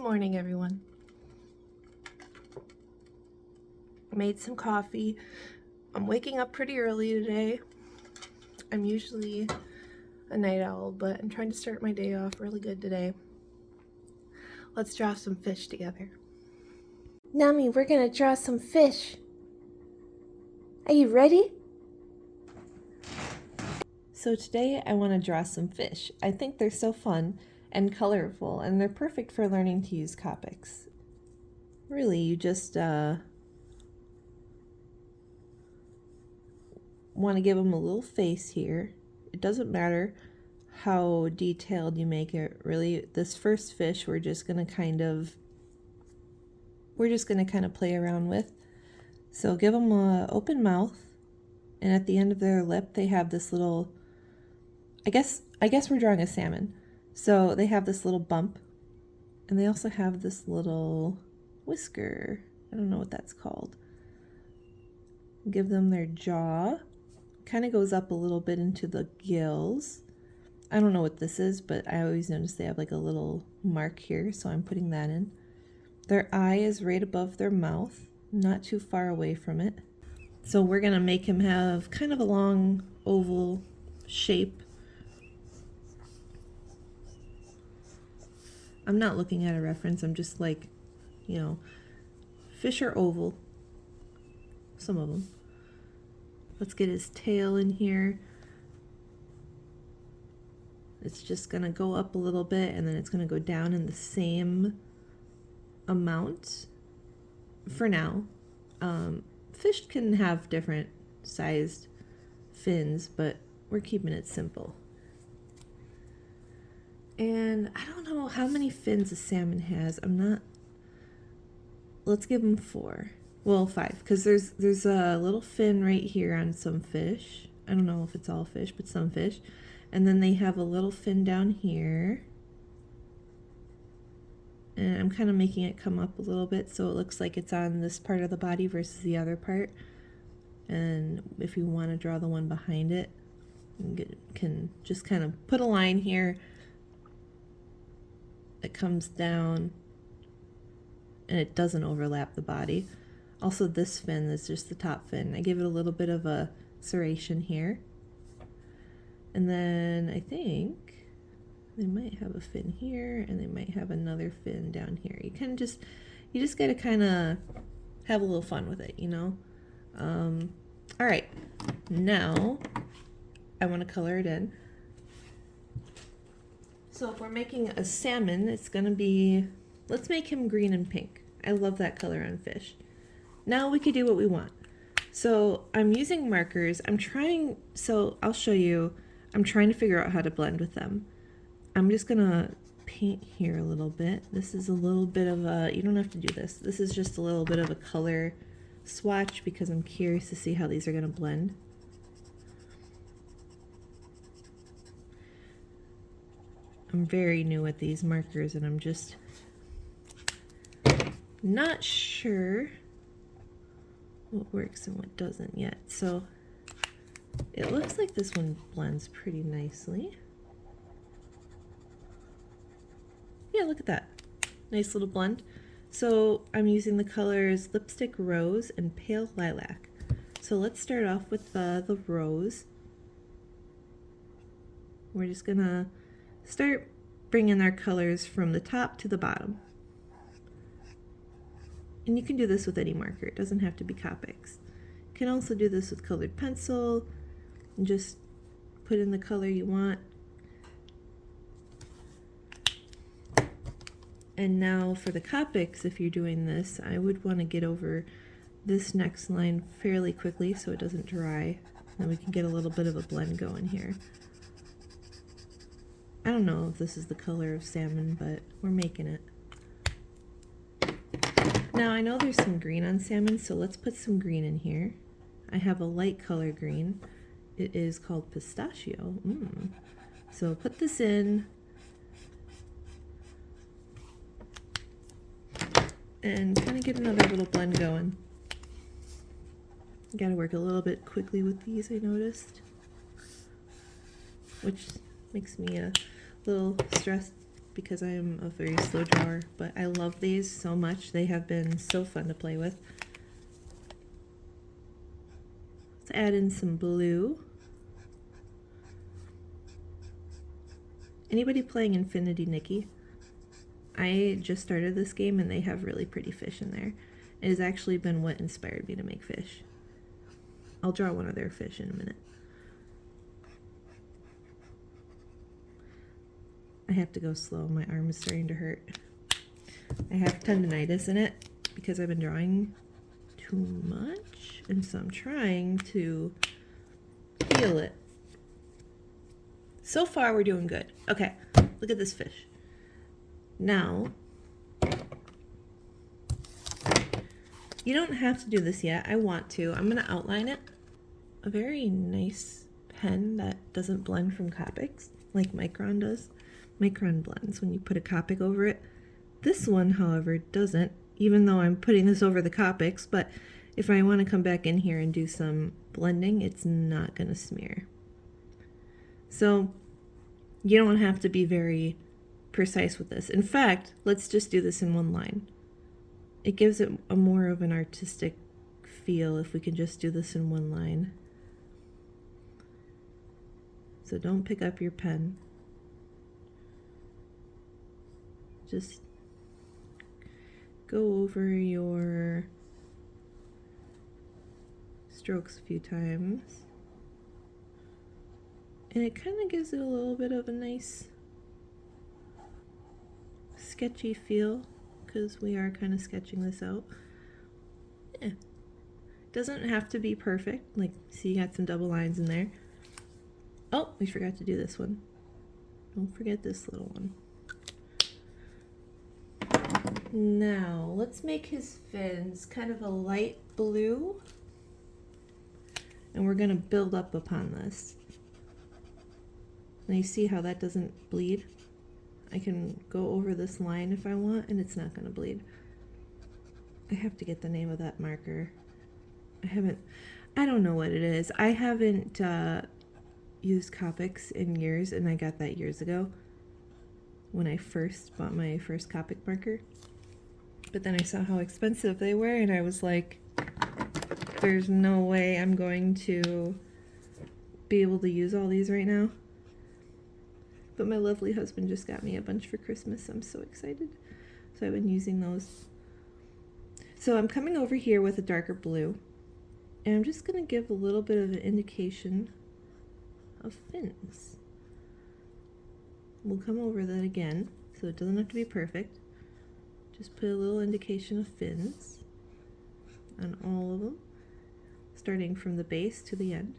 morning, everyone. Made some coffee. I'm waking up pretty early today. I'm usually a night owl, but I'm trying to start my day off really good today. Let's draw some fish together. Nami, we're gonna draw some fish. Are you ready? So today I want to draw some fish. I think they're so fun and colorful, and they're perfect for learning to use copics. Really, you just want to give them a little face here. It doesn't matter how detailed you make it, really. This first fish we're just gonna kind of play around with. So give them an open mouth, and at the end of their lip they have this little, I guess we're drawing a salmon. So they have this little bump, and they also have this little whisker. I don't know what that's called. Give them their jaw. Kind of goes up a little bit into the gills. I don't know what this is, but I always notice they have like a little mark here, so I'm putting that in. Their eye is right above their mouth, not too far away from it. So we're gonna make him have kind of a long oval shape. I'm not looking at a reference, I'm just like, fish are oval. Some of them. Let's get his tail in here. It's just gonna go up a little bit, and then it's gonna go down in the same amount for now. Fish can have different sized fins, but we're keeping it simple. And I don't know how many fins a salmon has. Let's give him 4. Well, 5, because there's a little fin right here on some fish. I don't know if it's all fish, but some fish. And then they have a little fin down here. And I'm kind of making it come up a little bit so it looks like it's on this part of the body versus the other part. And if you want to draw the one behind it, you can just kind of put a line here. It comes down and it doesn't overlap the body. Also, this fin is just the top fin. I give it a little bit of a serration here. And then I think they might have a fin here, and they might have another fin down here. You just gotta kind of have a little fun with it, All right, now I want to color it in. So if we're making a salmon, it's gonna be, let's make him green and pink. I love that color on fish. Now we could do what we want. So I'm using markers. I'll show you. I'm trying to figure out how to blend with them. I'm just gonna paint here a little bit. This is a little bit of a, you don't have to do this. This is just a little bit of a color swatch because I'm curious to see how these are gonna blend. I'm very new at these markers, and I'm just not sure what works and what doesn't yet. So it looks like this one blends pretty nicely. Yeah, look at that. Nice little blend. So I'm using the colors Lipstick Rose and Pale Lilac. So let's start off with the rose. We're just gonna start bringing our colors from the top to the bottom. And you can do this with any marker. It doesn't have to be Copics. You can also do this with colored pencil and just put in the color you want. And now for the Copics, if you're doing this, I would want to get over this next line fairly quickly so it doesn't dry. Then we can get a little bit of a blend going here. I don't know if this is the color of salmon, but we're making it. Now I know there's some green on salmon, so let's put some green in here. I have a light color green. It is called Pistachio. So put this in. And kind of get another little blend going. You gotta work a little bit quickly with these, I noticed. Which makes me a little stressed because I am a very slow drawer, but I love these so much. They have been so fun to play with. Let's add in some blue. Anybody playing Infinity Nikki? I just started this game and they have really pretty fish in there. It has actually been what inspired me to make fish. I'll draw one of their fish in a minute. I have to go slow, my arm is starting to hurt. I have tendonitis in it because I've been drawing too much, and so I'm trying to heal it. So far we're doing good. Okay, look at this fish. Now, you don't have to do this yet. I want to. I'm gonna outline it. A very nice pen that doesn't blend from Copics like Micron does. Micron blends when you put a Copic over it. This one, however, doesn't, even though I'm putting this over the Copics, but if I want to come back in here and do some blending, it's not going to smear. So you don't have to be very precise with this. In fact, let's just do this in one line. It gives it a more of an artistic feel if we can just do this in one line. So don't pick up your pen. Just go over your strokes a few times. And it kind of gives it a little bit of a nice sketchy feel, because we are kind of sketching this out. Yeah. Doesn't have to be perfect. Like, see, you got some double lines in there. Oh, we forgot to do this one. Don't forget this little one. Now, let's make his fins kind of a light blue. And we're going to build up upon this. Now you see how that doesn't bleed? I can go over this line if I want, and it's not going to bleed. I have to get the name of that marker. I don't know what it is. I haven't used Copics in years, and I got that years ago when I first bought my first Copic marker. But then I saw how expensive they were, and I was like, there's no way I'm going to be able to use all these right now. But my lovely husband just got me a bunch for Christmas. I'm so excited. So I've been using those. So I'm coming over here with a darker blue, and I'm just going to give a little bit of an indication of fins. We'll come over that again, so it doesn't have to be perfect. Just put a little indication of fins on all of them, starting from the base to the end.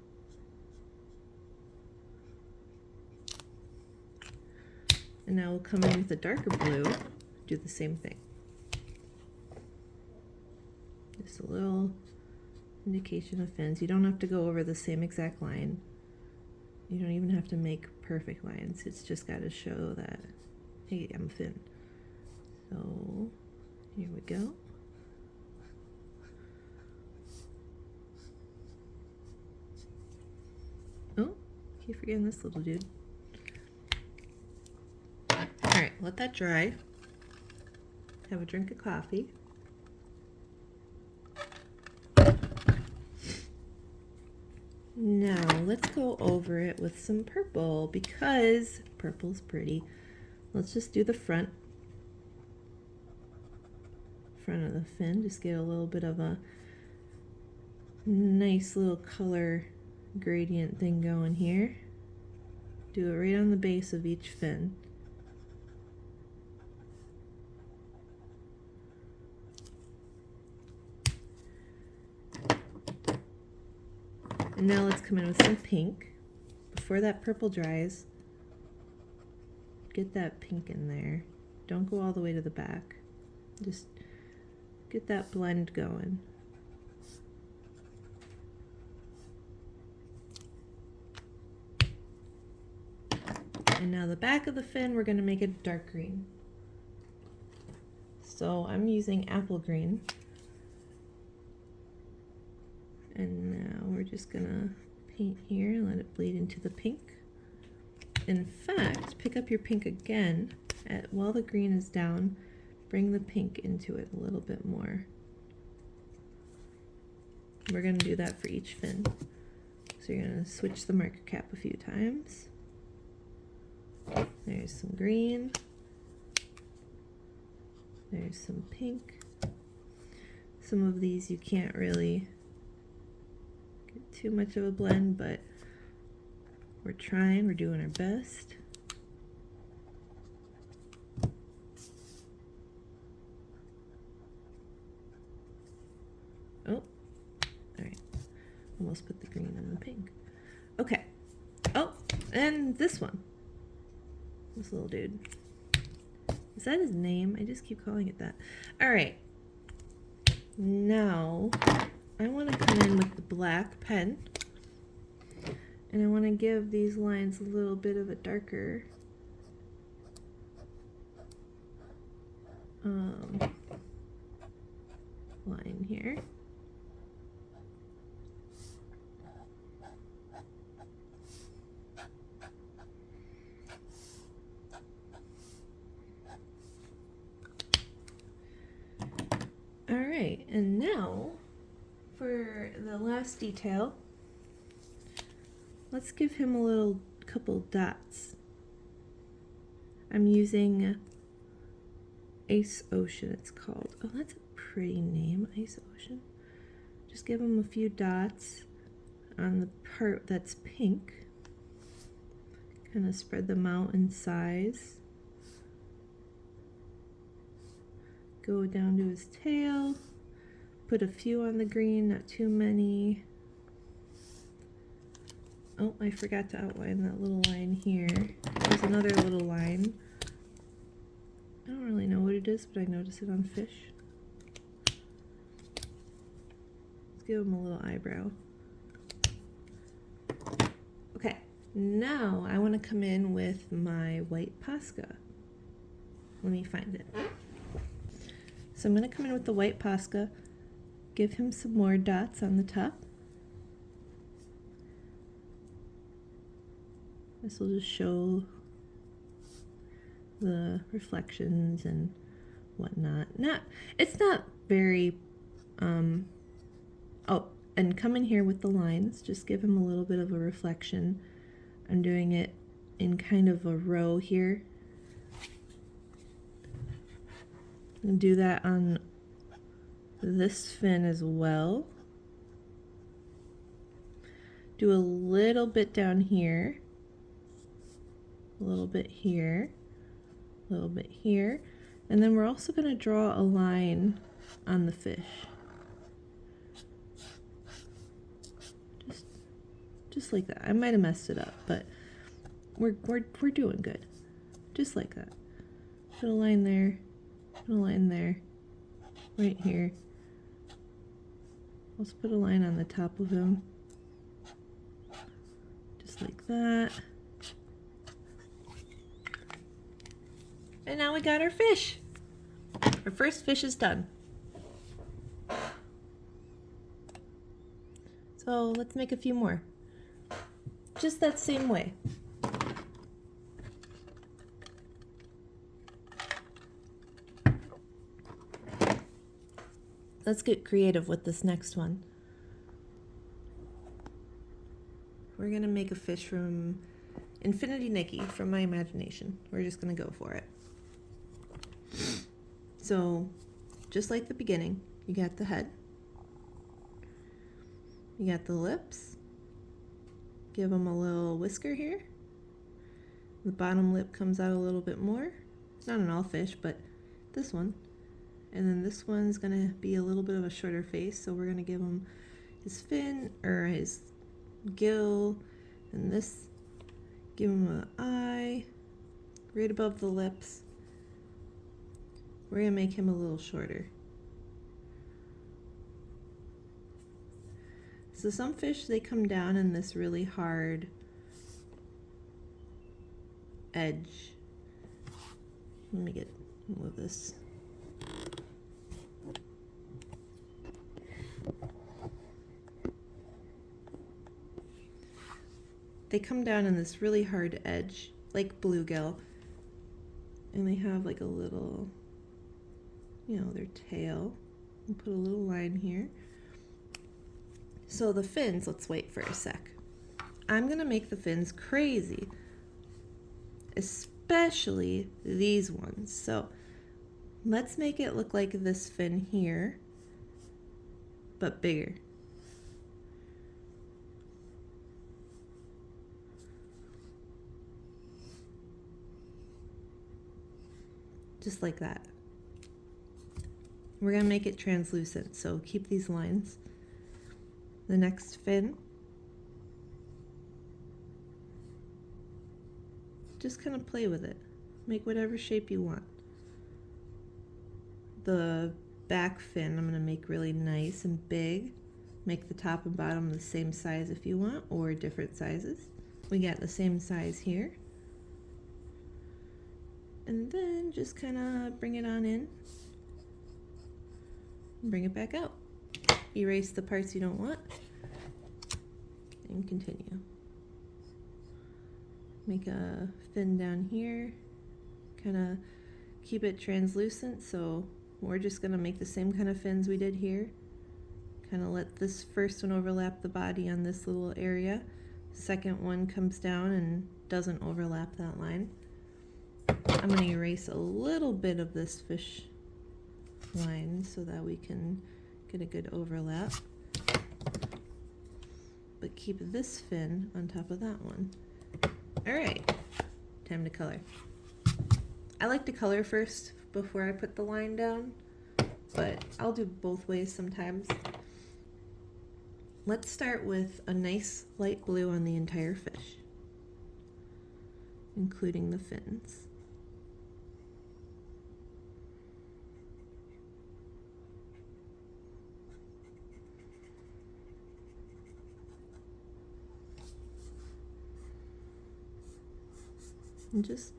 And now we'll come in with a darker blue, do the same thing. Just a little indication of fins. You don't have to go over the same exact line. You don't even have to make perfect lines. It's just got to show that, hey, I'm thin. So here we go. Oh, keep forgetting this little dude. Alright, let that dry. Have a drink of coffee. Now let's go over it with some purple, because purple's pretty. Let's just do the front of the fin. Just get a little bit of a nice little color gradient thing going here. Do it right on the base of each fin. And now let's come in with some pink. Before that purple dries, get that pink in there. Don't go all the way to the back. Just get that blend going. And now the back of the fin, we're going to make it dark green. So I'm using apple green. And now we're just going to paint here and let it bleed into the pink. In fact, pick up your pink again while the green is down, bring the pink into it a little bit more. We're going to do that for each fin. So you're going to switch the marker cap a few times. There's some green. There's some pink. Some of these you can't really get too much of a blend, but we're trying, we're doing our best. Oh, all right. Almost put the green in the pink. Okay. Oh, and this one. This little dude. Is that his name? I just keep calling it that. All right. Now, I want to come in with the black pen. And I want to give these lines a little bit of a darker line here. All right, and now for the last detail, let's give him a little couple dots. I'm using Ice Ocean, it's called. Oh, that's a pretty name, Ice Ocean. Just give him a few dots on the part that's pink. Kind of spread them out in size. Go down to his tail. Put a few on the green, not too many. Oh, I forgot to outline that little line here. There's another little line. I don't really know what it is, but I noticed it on fish. Let's give him a little eyebrow. Okay, now I want to come in with my white Posca. Let me find it. So I'm going to come in with the white Posca, give him some more dots on the top. This will just show the reflections and whatnot. It's not very, oh, and come in here with the lines, just give him a little bit of a reflection. I'm doing it in kind of a row here. And do that on this fin as well. Do a little bit down here, a little bit here, a little bit here, and then we're also going to draw a line on the fish. Just like that. I might have messed it up, but we're doing good. Just like that. Put a line there. Put a line there, right here. Let's put a line on the top of him, just like that. And now we got our fish. Our first fish is done. So let's make a few more. Just that same way. Let's get creative with this next one. We're gonna make a fish from Infinity Nikki from my imagination. We're just gonna go for it. So, just like the beginning, you got the head, you got the lips, give them a little whisker here. The bottom lip comes out a little bit more. It's not an all fish, but this one. And then this one's gonna be a little bit of a shorter face, so we're gonna give him his fin, or his gill, and this, give him an eye, right above the lips. We're gonna make him a little shorter. So some fish, they come down in this really hard edge. Let me move this. They come down in this really hard edge, like bluegill. And they have like a little, you know, their tail. We'll put a little line here. So the fins, let's wait for a sec. I'm gonna make the fins crazy, especially these ones. So let's make it look like this fin here, but bigger. Just like that. We're gonna make it translucent, so keep these lines. The next fin, just kind of play with it. Make whatever shape you want. The back fin I'm gonna make really nice and big. Make the top and bottom the same size if you want, or different sizes. We got the same size here. And then just kind of bring it on in. Bring it back out. Erase the parts you don't want. And continue. Make a fin down here. Kind of keep it translucent, so we're just going to make the same kind of fins we did here. Kind of let this first one overlap the body on this little area. Second one comes down and doesn't overlap that line. I'm going to erase a little bit of this fish line so that we can get a good overlap. But keep this fin on top of that one. Alright, time to color. I like to color first before I put the line down, but I'll do both ways sometimes. Let's start with a nice light blue on the entire fish, including the fins. And just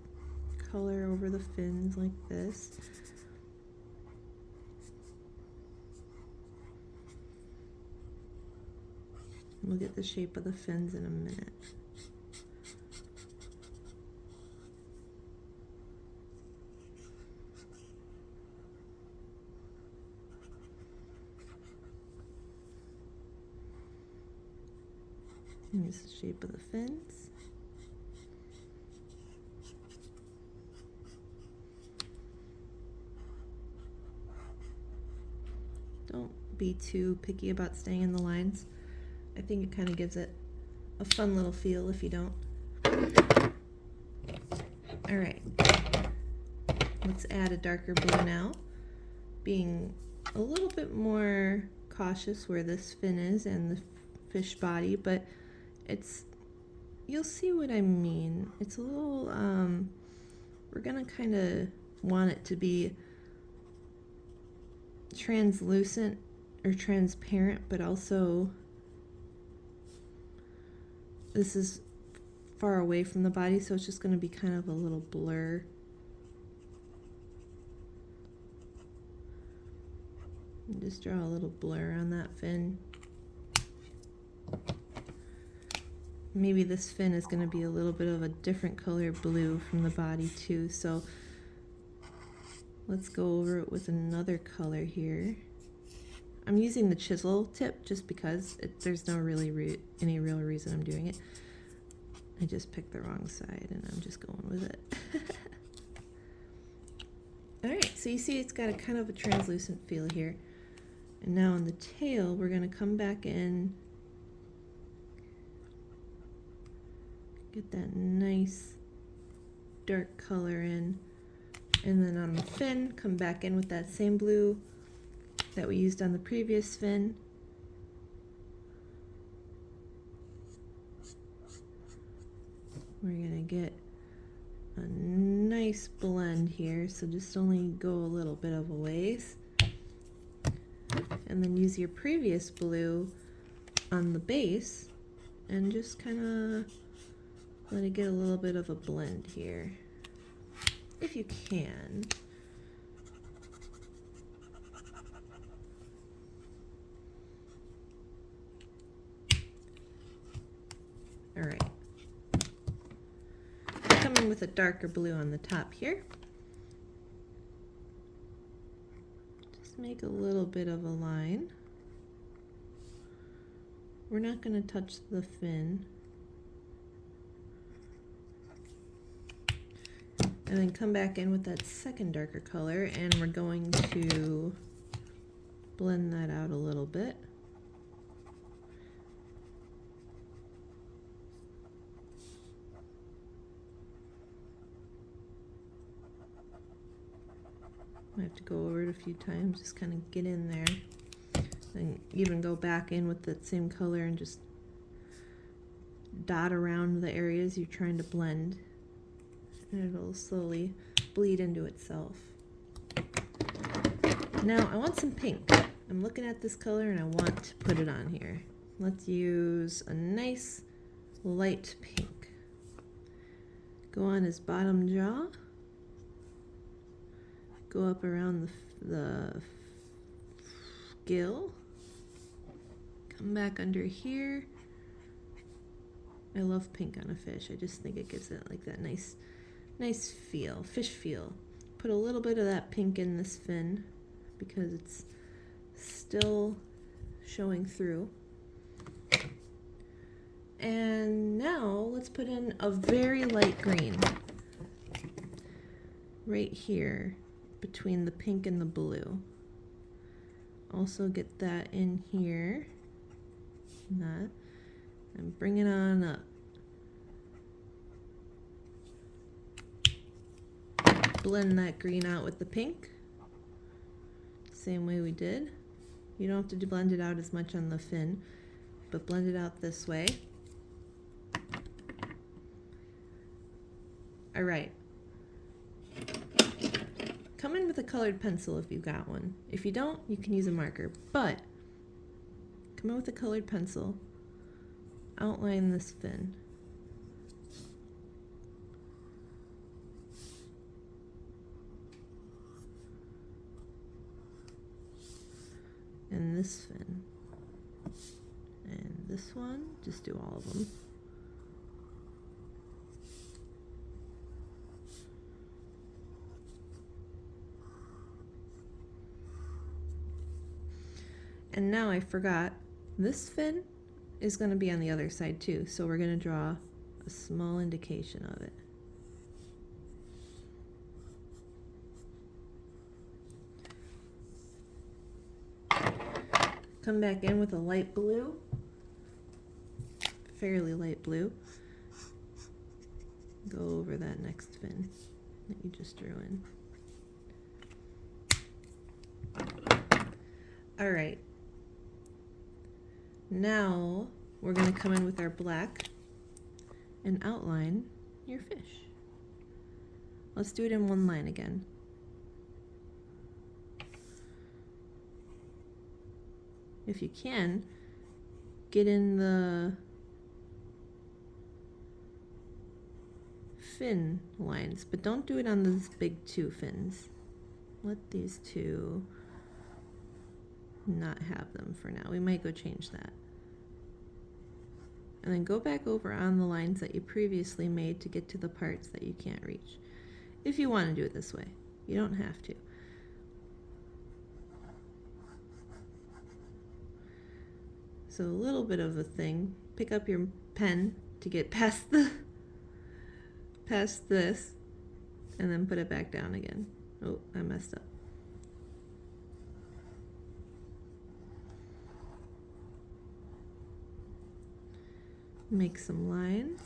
color over the fins like this. We'll get the shape of the fins in a minute. Here's the shape of the fins. Don't be too picky about staying in the lines. I think it kind of gives it a fun little feel if you don't. All right, let's add a darker blue now, being a little bit more cautious where this fin is and the fish body, but it's, you'll see what I mean. It's a little, we're gonna kind of want it to be translucent or transparent, but also this is far away from the body, so it's just going to be kind of a little blur. And just draw a little blur on that fin. Maybe this fin is going to be a little bit of a different color blue from the body too, so let's go over it with another color here. I'm using the chisel tip just because there's no really any real reason I'm doing it. I just picked the wrong side and I'm just going with it. Alright, so you see it's got a kind of a translucent feel here. And now on the tail, we're going to come back in, get that nice dark color in, and then on the fin, come back in with that same blue that we used on the previous fin. We're gonna get a nice blend here, so just only go a little bit of a ways. And then use your previous blue on the base and just kind of let it get a little bit of a blend here, if you can. All right, coming with a darker blue on the top here. make a little bit of a line. We're not going to touch the fin. And then come back in with that second darker color, and we're going to blend that out a little bit. I have to go over it a few times, just kind of get in there. And even go back in with that same color and just dot around the areas you're trying to blend. And it'll slowly bleed into itself. Now I want some pink. I'm looking at this color and I want to put it on here. Let's use a nice light pink. Go on his bottom jaw. Go up around the gill. Come back under here. I love pink on a fish. I just think it gives it like that nice feel, fish feel. Put a little bit of that pink in this fin because it's still showing through. And now let's put in a very light green right here between the pink and the blue. Also get that in here, that, and bring it on up. Blend that green out with the pink, same way we did. You don't have to blend it out as much on the fin, but blend it out this way. All right. Come in with a colored pencil if you've got one. If you don't, you can use a marker, but come in with a colored pencil, outline this fin. And this fin. And this one, just do all of them. And now I forgot, this fin is going to be on the other side too, so we're going to draw a small indication of it. Come back in with a light blue, fairly light blue. Go over that next fin that you just drew in. All right. Now we're going to come in with our black and outline your fish. Let's do it in one line again. If you can, get in the fin lines, but don't do it on those big two fins. Let these two not have them for now. We might go change that. And then go back over on the lines that you previously made to get to the parts that you can't reach. If you want to do it this way, you don't have to. So a little bit of a thing. Pick up your pen to get past this, and then put it back down again. Oh, I messed up. Make some lines.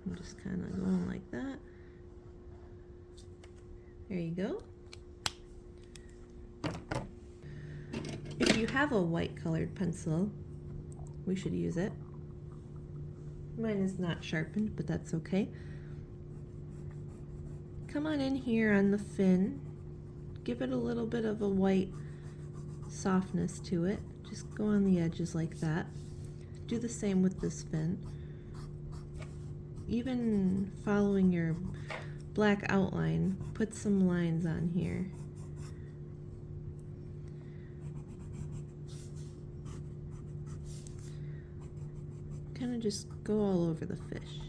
I'm just kind of going like that. There you go. If you have a white colored pencil, we should use it. Mine is not sharpened, but that's okay. Come on in here on the fin. Give it a little bit of a white softness to it. Just go on the edges like that. Do the same with this fin. Even following your black outline, put some lines on here. Kind of just go all over the fish.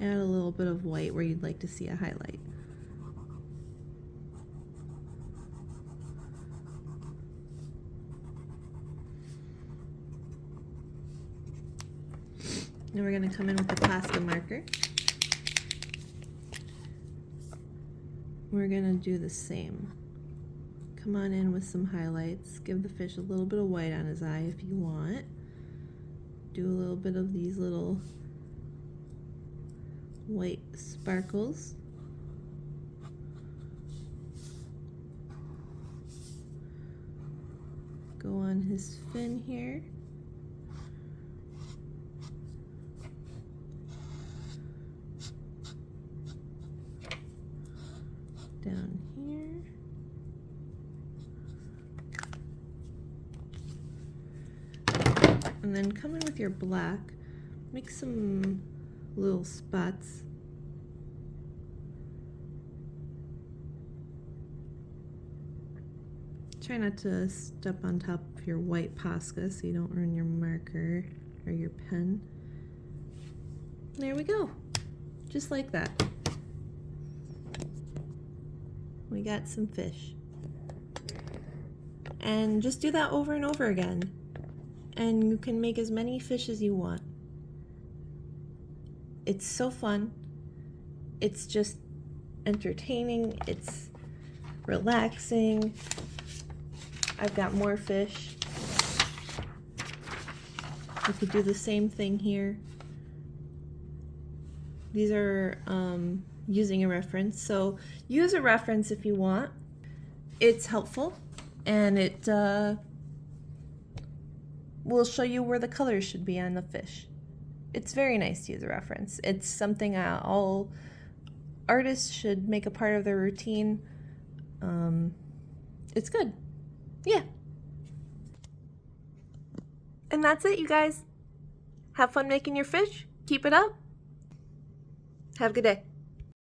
Add a little bit of white where you'd like to see a highlight. Now we're going to come in with the pasta marker. We're going to do the same. Come on in with some highlights. Give the fish a little bit of white on his eye if you want. Do a little bit of these little white sparkles. Go on his fin here. Down here. And then come in with your black. Make some little spots. Try not to step on top of your white Posca so you don't ruin your marker or your pen. There we go. Just like that. We got some fish. And just do that over and over again. And you can make as many fish as you want. It's so fun. It's just entertaining. It's relaxing. I've got more fish. You could do the same thing here. These are using a reference, so use a reference if you want. It's helpful, and it will show you where the colors should be on the fish. It's very nice to use a reference. It's something all artists should make a part of their routine. It's good. Yeah. And that's it, you guys. Have fun making your fish. Keep it up. Have a good day.